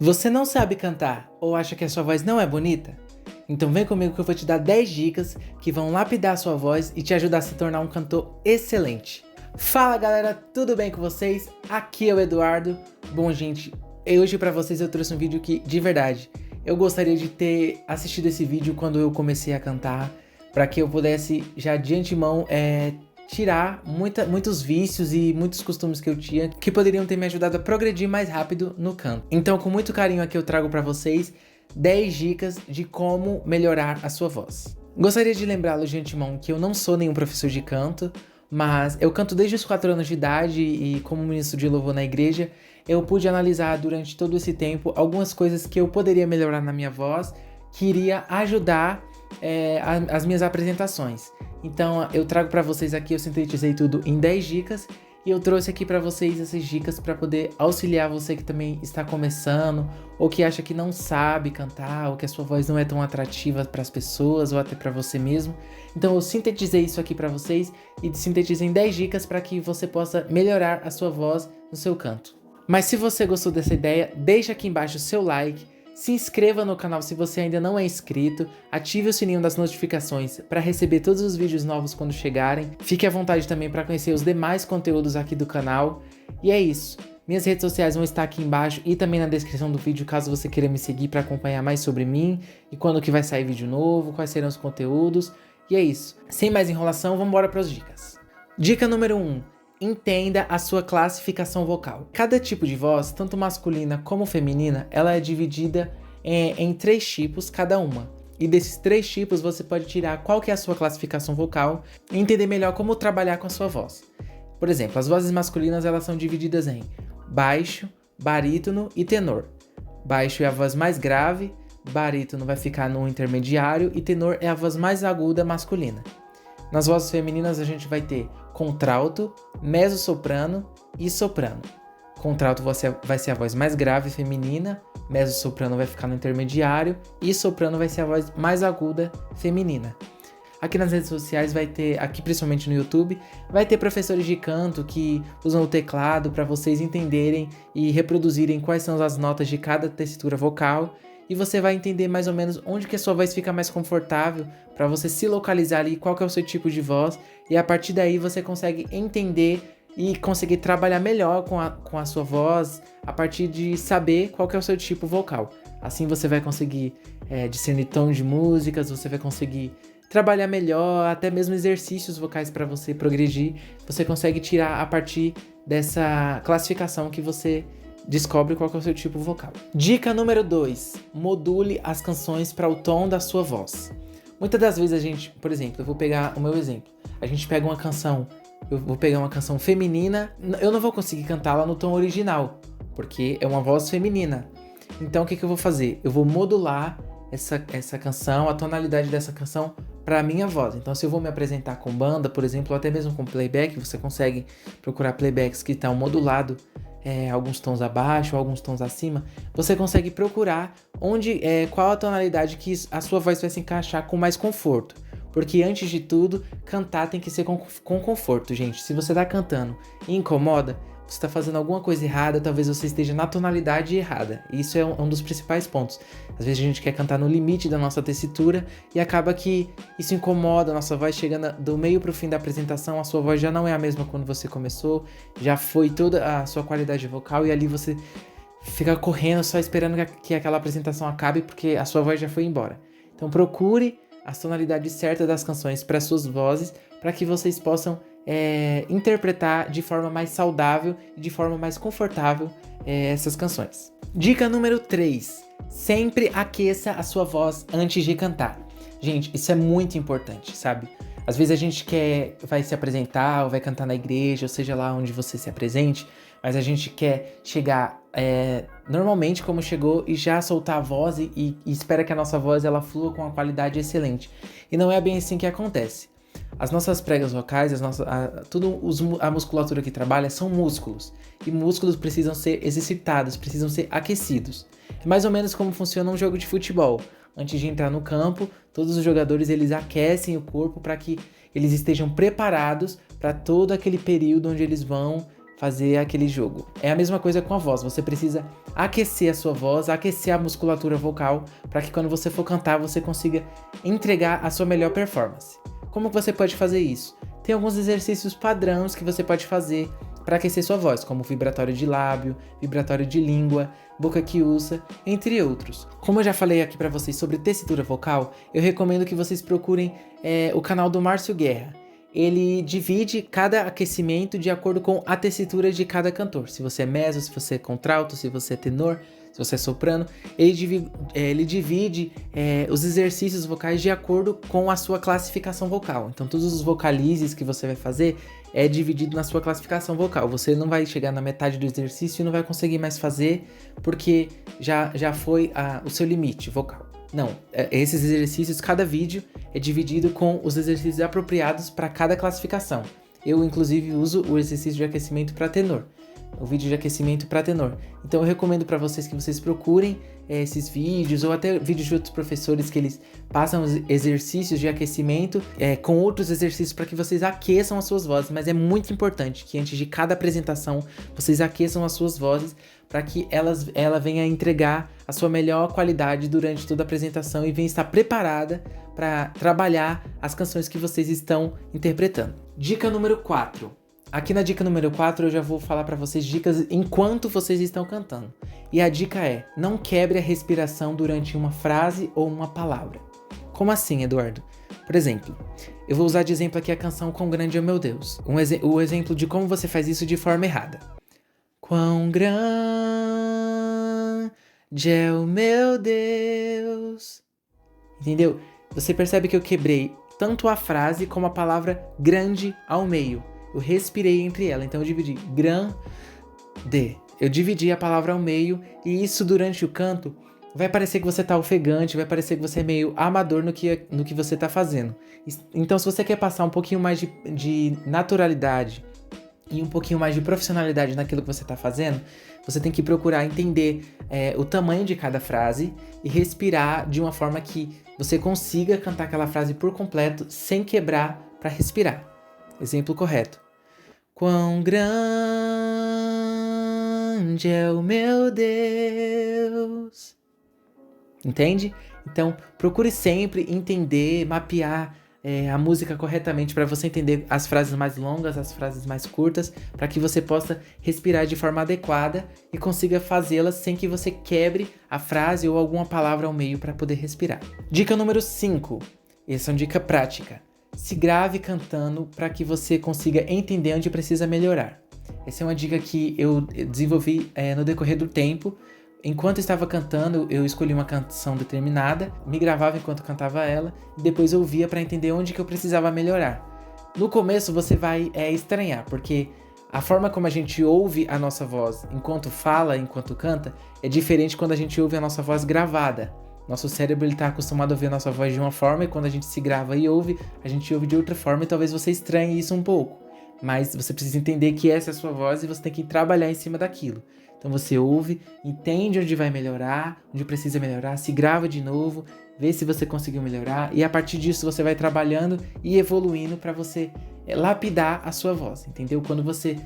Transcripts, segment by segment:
Você não sabe cantar ou acha que a sua voz não é bonita? Então vem comigo que eu vou te dar 10 dicas que vão lapidar a sua voz e te ajudar a se tornar um cantor excelente. Fala galera, tudo bem com vocês? Aqui é o Eduardo. Bom gente, hoje pra vocês eu trouxe um vídeo que, de verdade, eu gostaria de ter assistido esse vídeo quando eu comecei a cantar, para que eu pudesse já de antemão tirar muitos vícios e muitos costumes que eu tinha que poderiam ter me ajudado a progredir mais rápido no canto. Então, com muito carinho aqui eu trago para vocês 10 dicas de como melhorar a sua voz. Gostaria de lembrá-los de antemão que eu não sou nenhum professor de canto, mas eu canto desde os 4 anos de idade e como ministro de louvor na igreja, eu pude analisar durante todo esse tempo algumas coisas que eu poderia melhorar na minha voz, que iria ajudar as minhas apresentações. Então eu trago para vocês aqui, eu sintetizei tudo em 10 dicas e eu trouxe aqui para vocês essas dicas para poder auxiliar você que também está começando ou que acha que não sabe cantar ou que a sua voz não é tão atrativa para as pessoas ou até para você mesmo. Então eu sintetizei isso aqui para vocês e sintetizei em 10 dicas para que você possa melhorar a sua voz no seu canto. Mas se você gostou dessa ideia, deixa aqui embaixo o seu like. Se inscreva no canal se você ainda não é inscrito, ative o sininho das notificações para receber todos os vídeos novos quando chegarem. Fique à vontade também para conhecer os demais conteúdos aqui do canal. E é isso. Minhas redes sociais vão estar aqui embaixo e também na descrição do vídeo, caso você queira me seguir para acompanhar mais sobre mim e quando que vai sair vídeo novo, quais serão os conteúdos. E é isso. Sem mais enrolação, vamos embora para as dicas. Dica número 1. Entenda a sua classificação vocal. Cada tipo de voz, tanto masculina como feminina, ela é dividida em 3 tipos cada uma. E desses 3 tipos você pode tirar qual que é a sua classificação vocal e entender melhor como trabalhar com a sua voz. Por exemplo, as vozes masculinas elas são divididas em baixo, barítono e tenor. Baixo é a voz mais grave, barítono vai ficar no intermediário e tenor é a voz mais aguda masculina. Nas vozes femininas a gente vai ter contralto, mezzo-soprano e soprano. Contralto vai ser a voz mais grave feminina, mezzo-soprano vai ficar no intermediário e soprano vai ser a voz mais aguda feminina. Aqui nas redes sociais vai ter, aqui principalmente no YouTube, vai ter professores de canto que usam o teclado para vocês entenderem e reproduzirem quais são as notas de cada tessitura vocal. E você vai entender mais ou menos onde que a sua voz fica mais confortável para você se localizar ali, qual que é o seu tipo de voz. E a partir daí você consegue entender e conseguir trabalhar melhor com a sua voz a partir de saber qual que é o seu tipo vocal. Assim você vai conseguir discernir tons de músicas, você vai conseguir trabalhar melhor, até mesmo exercícios vocais para você progredir. Você consegue tirar a partir dessa classificação que você descobre qual que é o seu tipo vocal. Dica número 2. Module as canções para o tom da sua voz. Muitas das vezes a gente, por exemplo, eu vou pegar o meu exemplo. A gente pega uma canção, eu vou pegar uma canção feminina, eu não vou conseguir cantá-la no tom original, porque é uma voz feminina. Então o que eu vou fazer? Eu vou modular essa canção, a tonalidade dessa canção para a minha voz. Então se eu vou me apresentar com banda, por exemplo, ou até mesmo com playback, você consegue procurar playbacks que estão modulados alguns tons abaixo, alguns tons acima, você consegue procurar qual a tonalidade que a sua voz vai se encaixar com mais conforto. Porque antes de tudo, cantar tem que ser com conforto, gente. Se você tá cantando e incomoda, você tá fazendo alguma coisa errada, talvez você esteja na tonalidade errada. E isso é um dos principais pontos. Às vezes a gente quer cantar no limite da nossa tessitura e acaba que isso incomoda, a nossa voz chegando do meio pro fim da apresentação, a sua voz já não é a mesma quando você começou, já foi toda a sua qualidade vocal e ali você fica correndo só esperando que aquela apresentação acabe porque a sua voz já foi embora. Então procure as tonalidades certas das canções para suas vozes, para que vocês possam interpretar de forma mais saudável e de forma mais confortável essas canções. Dica número 3. Sempre aqueça a sua voz antes de cantar. Gente, isso é muito importante, sabe? Às vezes a gente vai se apresentar ou vai cantar na igreja, ou seja lá onde você se apresente, mas a gente quer chegar normalmente como chegou e já soltar a voz e espera que a nossa voz ela flua com uma qualidade excelente. E não é bem assim que acontece. As nossas pregas vocais, a musculatura que trabalha são músculos. E músculos precisam ser exercitados, precisam ser aquecidos. É mais ou menos como funciona um jogo de futebol. Antes de entrar no campo, todos os jogadores eles aquecem o corpo para que eles estejam preparados para todo aquele período onde eles vão fazer aquele jogo. É a mesma coisa com a voz, você precisa aquecer a sua voz, aquecer a musculatura vocal, para que quando você for cantar, você consiga entregar a sua melhor performance. Como você pode fazer isso? Tem alguns exercícios padrões que você pode fazer para aquecer sua voz, como vibratório de lábio, vibratório de língua, boca que usa, entre outros. Como eu já falei aqui para vocês sobre tessitura vocal, eu recomendo que vocês procurem o canal do Márcio Guerra. Ele divide cada aquecimento de acordo com a tessitura de cada cantor. Se você é mezzo, se você é contralto, se você é tenor, se você é soprano. Ele divide os exercícios vocais de acordo com a sua classificação vocal. Então todos os vocalizes que você vai fazer é dividido na sua classificação vocal. Você não vai chegar na metade do exercício e não vai conseguir mais fazer porque já foi o seu limite vocal. Não, esses exercícios, cada vídeo é dividido com os exercícios apropriados para cada classificação. Eu, inclusive, uso o exercício de aquecimento para tenor, o vídeo de aquecimento para tenor. Então eu recomendo para vocês que vocês procurem esses vídeos, ou até vídeos de outros professores que eles passam os exercícios de aquecimento com outros exercícios para que vocês aqueçam as suas vozes. Mas é muito importante que antes de cada apresentação vocês aqueçam as suas vozes para que ela venha entregar a sua melhor qualidade durante toda a apresentação e venha estar preparada para trabalhar as canções que vocês estão interpretando. Dica número 4. Aqui na dica número 4 eu já vou falar para vocês dicas enquanto vocês estão cantando. E a dica é: não quebre a respiração durante uma frase ou uma palavra. Como assim, Eduardo? Por exemplo, eu vou usar de exemplo aqui a canção Quão Grande é o Meu Deus. O exemplo de como você faz isso de forma errada. Quão grande é o meu Deus. Entendeu? Você percebe que eu quebrei tanto a frase como a palavra grande ao meio. Eu respirei entre ela, então eu dividi grande. Eu dividi a palavra ao meio e isso durante o canto vai parecer que você tá ofegante, vai parecer que você é meio amador no que você tá fazendo. Então se você quer passar um pouquinho mais de naturalidade e um pouquinho mais de profissionalidade naquilo que você tá fazendo, você tem que procurar entender o tamanho de cada frase e respirar de uma forma que você consiga cantar aquela frase por completo sem quebrar para respirar. Exemplo correto. Quão grande é o meu Deus. Entende? Então, procure sempre entender, mapear a música corretamente para você entender as frases mais longas, as frases mais curtas, para que você possa respirar de forma adequada e consiga fazê-las sem que você quebre a frase ou alguma palavra ao meio para poder respirar. Dica número 5. Essa é uma dica prática. Se grave cantando para que você consiga entender onde precisa melhorar. Essa é uma dica que eu desenvolvi no decorrer do tempo. Enquanto estava cantando, eu escolhi uma canção determinada, me gravava enquanto cantava ela, e depois eu ouvia para entender onde que eu precisava melhorar. No começo você vai estranhar, porque a forma como a gente ouve a nossa voz enquanto fala, enquanto canta, é diferente quando a gente ouve a nossa voz gravada. Nosso cérebro está acostumado a ouvir a nossa voz de uma forma e quando a gente se grava e ouve, a gente ouve de outra forma e talvez você estranhe isso um pouco. Mas você precisa entender que essa é a sua voz e você tem que trabalhar em cima daquilo. Então você ouve, entende onde vai melhorar, onde precisa melhorar, se grava de novo, vê se você conseguiu melhorar e a partir disso você vai trabalhando e evoluindo para você lapidar a sua voz, entendeu? Quando você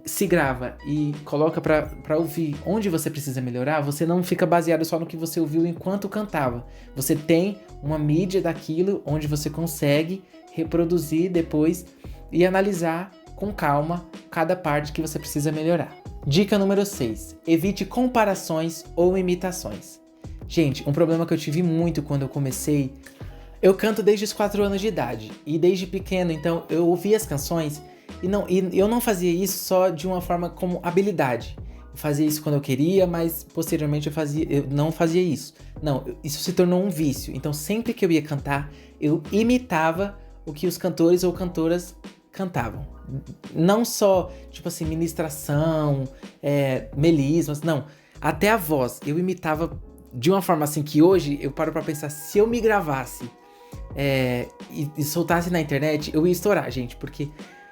se grava e coloca pra ouvir onde você precisa melhorar, você não fica baseado só no que você ouviu enquanto cantava. Você tem uma mídia daquilo onde você consegue reproduzir depois e analisar com calma cada parte que você precisa melhorar. Dica número 6. Evite comparações ou imitações. Gente, um problema que eu tive muito quando eu comecei, eu canto desde os 4 anos de idade e desde pequeno, então eu ouvia as canções e eu não fazia isso só de uma forma como habilidade. Eu fazia isso quando eu queria, mas posteriormente eu não fazia isso. Não, isso se tornou um vício. Então sempre que eu ia cantar, eu imitava o que os cantores ou cantoras cantavam. Não só, tipo assim, ministração, melismas, não. Até a voz. Eu imitava de uma forma assim que hoje eu paro pra pensar, se eu me gravasse e soltasse na internet, eu ia estourar, gente, porque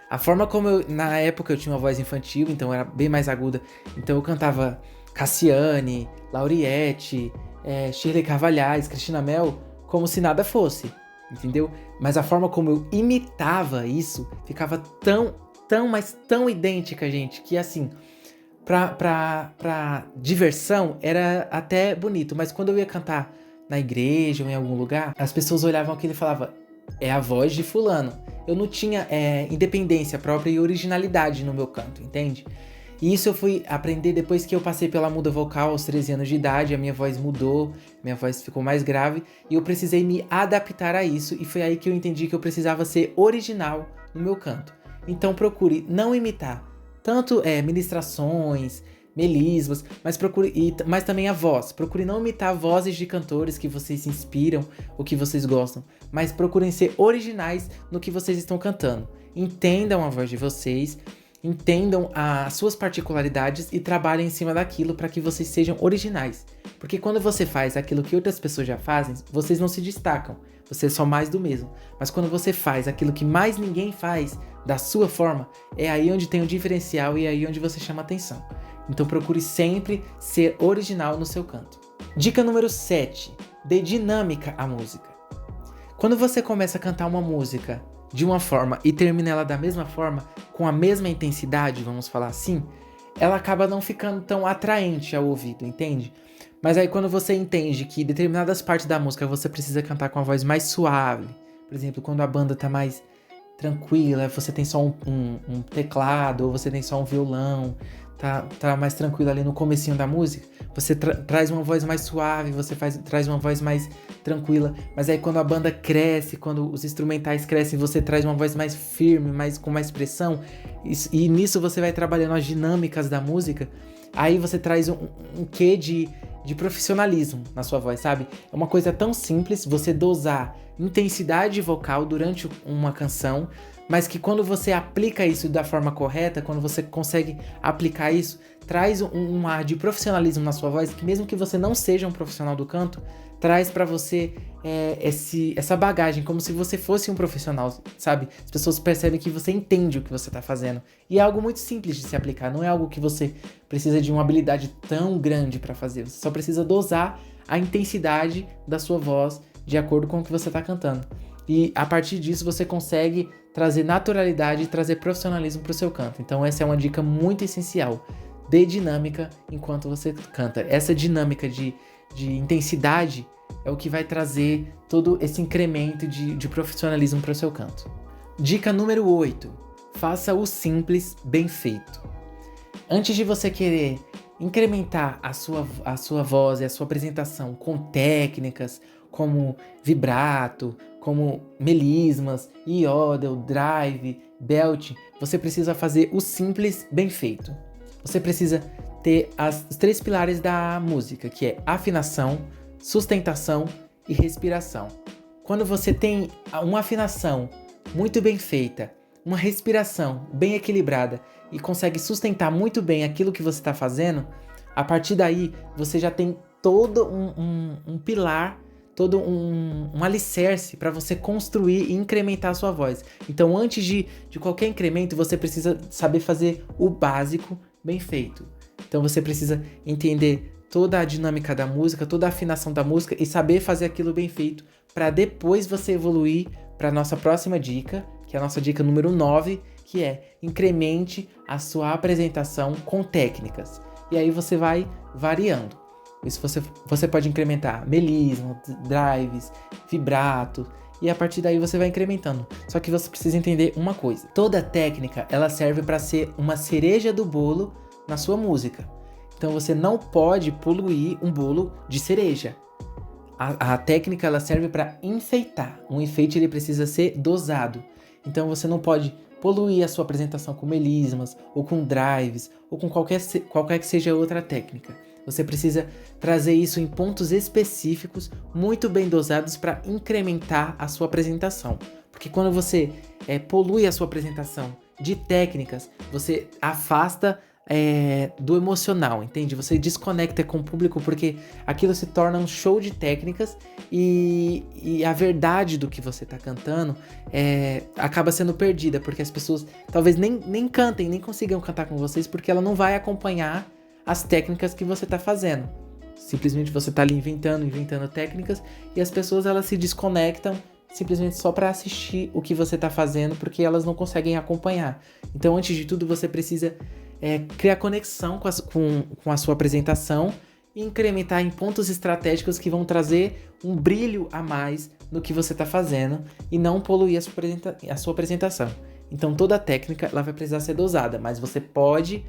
a forma como na época eu tinha uma voz infantil, então era bem mais aguda, então eu cantava Cassiane, Lauriette, Shirley Carvalhais, Cristina Mel, como se nada fosse, entendeu? Mas a forma como eu imitava isso ficava tão mas tão idêntica, gente, que assim, pra diversão era até bonito, mas quando eu ia cantar na igreja ou em algum lugar, as pessoas olhavam aquilo e falavam, é a voz de fulano. Eu não tinha independência própria e originalidade no meu canto, entende? E isso eu fui aprender depois que eu passei pela muda vocal aos 13 anos de idade, a minha voz mudou, minha voz ficou mais grave, e eu precisei me adaptar a isso, e foi aí que eu entendi que eu precisava ser original no meu canto. Então procure não imitar tanto ministrações, melismas, mas também a voz. Procure não imitar vozes de cantores que vocês se inspiram ou que vocês gostam, mas procurem ser originais no que vocês estão cantando. Entendam a voz de vocês, entendam as suas particularidades e trabalhem em cima daquilo para que vocês sejam originais. Porque quando você faz aquilo que outras pessoas já fazem, vocês não se destacam, você é só mais do mesmo. Mas quando você faz aquilo que mais ninguém faz, da sua forma, é aí onde tem o diferencial e é aí onde você chama atenção. Então procure sempre ser original no seu canto. Dica número 7. Dê dinâmica à música. Quando você começa a cantar uma música de uma forma e termina ela da mesma forma, com a mesma intensidade, vamos falar assim, ela acaba não ficando tão atraente ao ouvido, entende? Mas aí quando você entende que determinadas partes da música você precisa cantar com a voz mais suave, por exemplo, quando a banda tá mais tranquila, você tem só um teclado, ou você tem só um violão, tá mais tranquilo ali no comecinho da música, você traz uma voz mais suave, traz uma voz mais tranquila, mas aí quando a banda cresce, quando os instrumentais crescem, você traz uma voz mais firme, com mais pressão, e nisso você vai trabalhando as dinâmicas da música, aí você traz um quê de profissionalismo na sua voz, sabe? É uma coisa tão simples, você dosar intensidade vocal durante uma canção, mas que quando você aplica isso da forma correta, quando você consegue aplicar isso, traz um ar de profissionalismo na sua voz, que mesmo que você não seja um profissional do canto, traz pra você essa bagagem, como se você fosse um profissional, sabe? As pessoas percebem que você entende o que você tá fazendo. E é algo muito simples de se aplicar, não é algo que você precisa de uma habilidade tão grande pra fazer. Você só precisa dosar a intensidade da sua voz de acordo com o que você tá cantando. E a partir disso você consegue trazer naturalidade e trazer profissionalismo pro seu canto. Então essa é uma dica muito essencial. Dê dinâmica enquanto você canta. Essa dinâmica de intensidade é o que vai trazer todo esse incremento de profissionalismo para o seu canto. Dica número 8. Faça o simples bem feito. Antes de você querer incrementar a sua voz e a sua apresentação com técnicas como vibrato, como melismas, iodel, drive, belt, você precisa fazer o simples bem feito. Você precisa ter os 3 pilares da música, que é afinação, sustentação e respiração. Quando você tem uma afinação muito bem feita, uma respiração bem equilibrada e consegue sustentar muito bem aquilo que você está fazendo, a partir daí você já tem todo um pilar, todo um alicerce para você construir e incrementar a sua voz. Então antes de qualquer incremento, você precisa saber fazer o básico bem feito. Então você precisa entender toda a dinâmica da música, toda a afinação da música e saber fazer aquilo bem feito para depois você evoluir para a nossa próxima dica, que é a nossa dica número 9, que é incremente a sua apresentação com técnicas. E aí você vai variando. Isso você pode incrementar melisma, drives, vibrato, e a partir daí você vai incrementando. Só que você precisa entender uma coisa. Toda técnica, ela serve para ser uma cereja do bolo na sua música. Então você não pode poluir um bolo de cereja. A técnica, ela serve para enfeitar. Um enfeite, ele precisa ser dosado. Então você não pode poluir a sua apresentação com melismas, ou com drives, ou com qualquer que seja outra técnica. Você precisa trazer isso em pontos específicos, muito bem dosados para incrementar a sua apresentação. Porque quando você polui a sua apresentação de técnicas, você afasta do emocional, entende? Você desconecta com o público porque aquilo se torna um show de técnicas e a verdade do que você está cantando acaba sendo perdida, porque as pessoas talvez nem cantem, nem consigam cantar com vocês porque ela não vai acompanhar as técnicas que você está fazendo. Simplesmente você está ali inventando técnicas e as pessoas elas se desconectam, simplesmente só para assistir o que você está fazendo, porque elas não conseguem acompanhar. Então, antes de tudo, você precisa criar conexão com a sua apresentação e incrementar em pontos estratégicos que vão trazer um brilho a mais no que você está fazendo e não poluir a sua apresentação. Então, toda a técnica ela vai precisar ser dosada, mas você pode,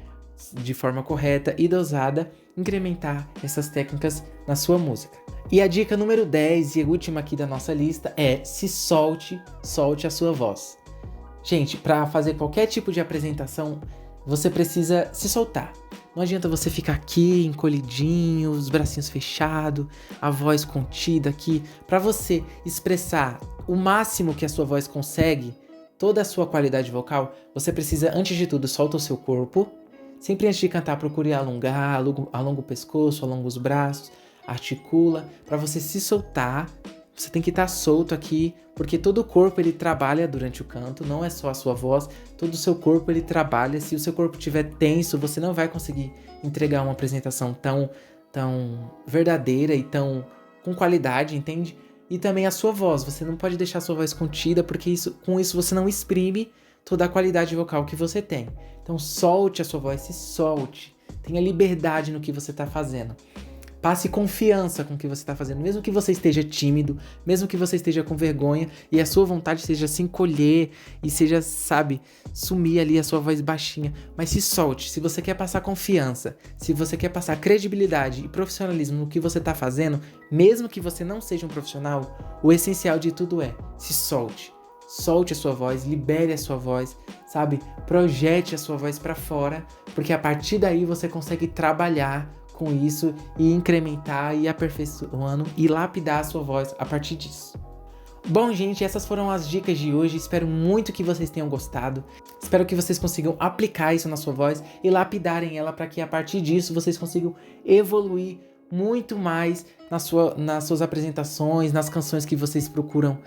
de forma correta e dosada, incrementar essas técnicas na sua música. E a dica número 10 e a última aqui da nossa lista é se solte a sua voz. Gente, para fazer qualquer tipo de apresentação, você precisa se soltar. Não adianta você ficar aqui encolhidinho, os bracinhos fechados, a voz contida aqui. Para você expressar o máximo que a sua voz consegue, toda a sua qualidade vocal, você precisa, antes de tudo, solta o seu corpo. Sempre antes de cantar, procure alongar, alonga o pescoço, alonga os braços, articula. Para você se soltar, você tem que estar solto aqui, porque todo o corpo ele trabalha durante o canto, não é só a sua voz, todo o seu corpo ele trabalha. Se o seu corpo estiver tenso, você não vai conseguir entregar uma apresentação tão verdadeira e tão com qualidade, entende? E também a sua voz, você não pode deixar a sua voz contida, porque com isso você não exprime toda a qualidade vocal que você tem. Então solte a sua voz, se solte, tenha liberdade no que você está fazendo. Passe confiança com o que você está fazendo, mesmo que você esteja tímido, mesmo que você esteja com vergonha e a sua vontade seja se encolher e seja, sabe, sumir ali a sua voz baixinha. Mas se solte, se você quer passar confiança, se você quer passar credibilidade e profissionalismo no que você está fazendo, mesmo que você não seja um profissional, o essencial de tudo é se solte. Solte a sua voz, libere a sua voz, sabe? Projete a sua voz para fora, porque a partir daí você consegue trabalhar com isso e incrementar e aperfeiçoando e lapidar a sua voz a partir disso. Bom, gente, essas foram as dicas de hoje. Espero muito que vocês tenham gostado. Espero que vocês consigam aplicar isso na sua voz e lapidarem ela para que a partir disso vocês consigam evoluir muito mais nas suas apresentações, nas canções que vocês procuram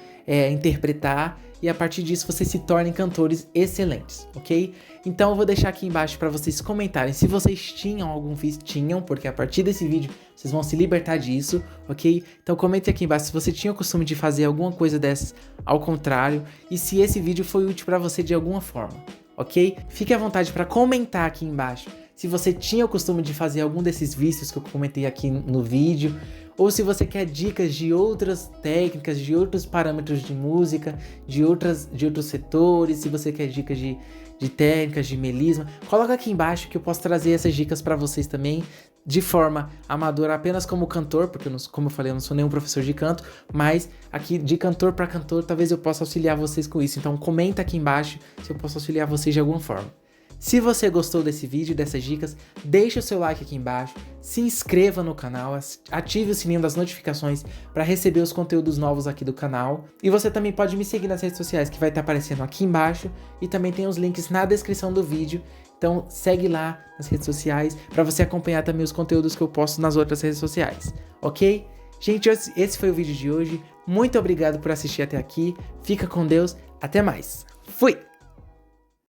interpretar, e a partir disso vocês se tornem cantores excelentes, ok? Então eu vou deixar aqui embaixo para vocês comentarem se vocês tinham algum vício, porque a partir desse vídeo vocês vão se libertar disso, ok? Então comente aqui embaixo se você tinha o costume de fazer alguma coisa dessas ao contrário e se esse vídeo foi útil para você de alguma forma, ok? Fique à vontade para comentar aqui embaixo se você tinha o costume de fazer algum desses vícios que eu comentei aqui no vídeo, ou se você quer dicas de outras técnicas, de outros parâmetros de música, de outros setores, se você quer dicas de técnicas, de melisma, coloca aqui embaixo que eu posso trazer essas dicas para vocês também, de forma amadora, apenas como cantor, porque como eu falei, eu não sou nenhum professor de canto, mas aqui de cantor para cantor, talvez eu possa auxiliar vocês com isso. Então comenta aqui embaixo se eu posso auxiliar vocês de alguma forma. Se você gostou desse vídeo, dessas dicas, deixa o seu like aqui embaixo, se inscreva no canal, ative o sininho das notificações para receber os conteúdos novos aqui do canal. E você também pode me seguir nas redes sociais que vai estar aparecendo aqui embaixo e também tem os links na descrição do vídeo. Então segue lá nas redes sociais para você acompanhar também os conteúdos que eu posto nas outras redes sociais, ok? Gente, esse foi o vídeo de hoje. Muito obrigado por assistir até aqui. Fica com Deus. Até mais. Fui!